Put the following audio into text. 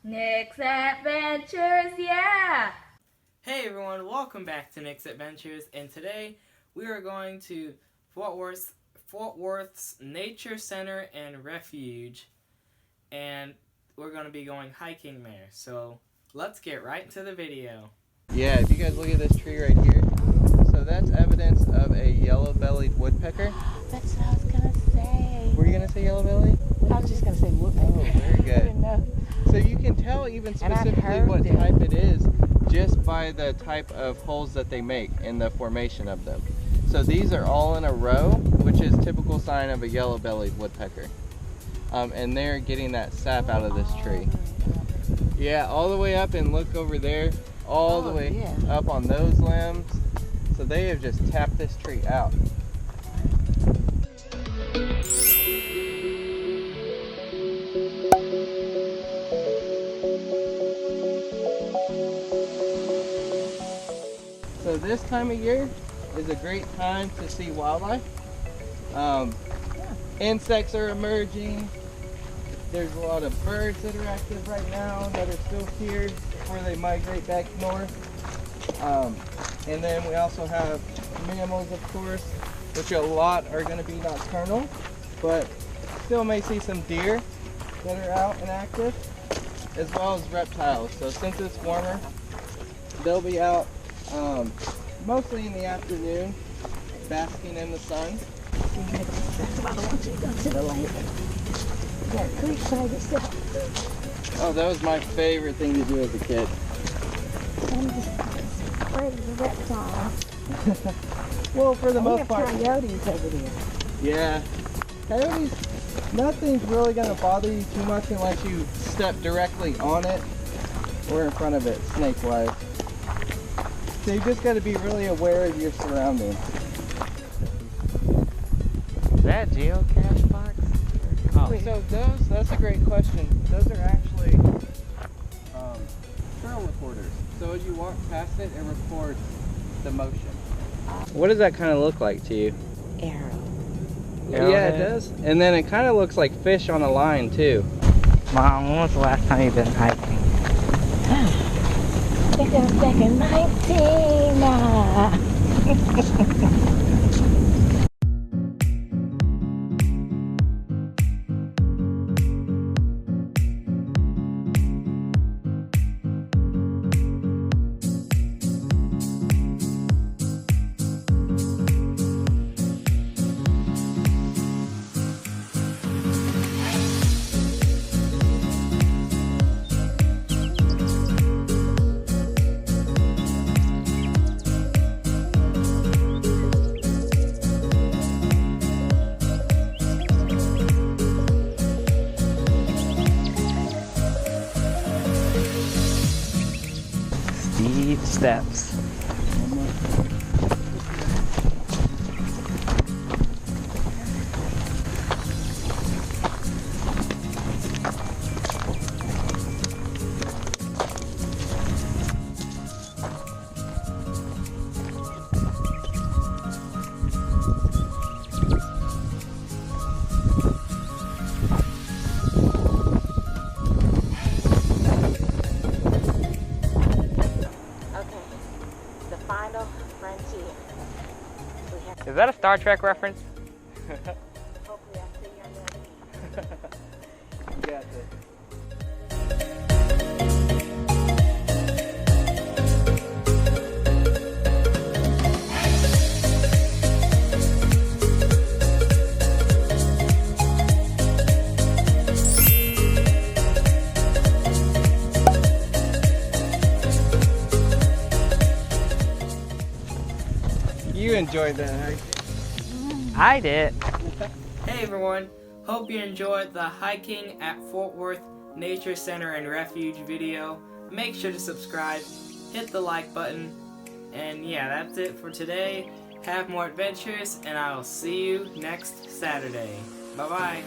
Nick's Adventures, yeah! Hey everyone, welcome back to Nick's Adventures, and today we are going to Fort Worth's Nature Center and Refuge, and we're going to be going hiking there. So let's get right into the video. Yeah, if you guys look at this tree right here, so that's evidence of a yellow-bellied woodpecker. That's what I was going to say. Were you going to say yellow-bellied? I was just going to say woodpecker. Oh, very good. I didn't know. So you can tell even specifically what type it is just by the type of holes that they make in the formation of them. So these are all in a row, which is typical sign of a yellow-bellied woodpecker. And they're getting that sap out of this tree. Yeah, all the way up, and look over there, all the way up on those limbs. So they have just tapped this tree out. So this time of year is a great time to see wildlife. Insects are emerging. There's a lot of birds that are active right now that are still here before they migrate back north. And then we also have mammals, of course, which a lot are going to be nocturnal, but still may see some deer that are out and active, as well as reptiles. So since it's warmer, they'll be out mostly in the afternoon, basking in the sun. That's why I want you to go to the lake. That creek by yourself. Oh, that was my favorite thing to do as a kid. I'm just afraid of the reptiles. Well, for the most part. We have coyotes over there. Yeah. Coyotes, nothing's really going to bother you too much unless you step directly on it or in front of it, snake-wise. So you just got to be really aware of your surroundings. Is that geocache box? Oh. So that's a great question. Those are actually trail recorders. So as you walk past it, it records the motion. What does that kind of look like to you? Arrow. Yeah, it does. And then it kind of looks like fish on a line too. Mom, when was the last time you've been hiking? I think I was back in 19. Steep steps. Final frontier. Is that a Star Trek reference? Hopefully I see your name. You got this. You enjoyed that, right? I did. Hey everyone, hope you enjoyed the hiking at Fort Worth Nature Center and Refuge video. Make sure to subscribe, hit the like button, and yeah, that's it for today. Have more adventures, and I will see you next Saturday. Bye bye.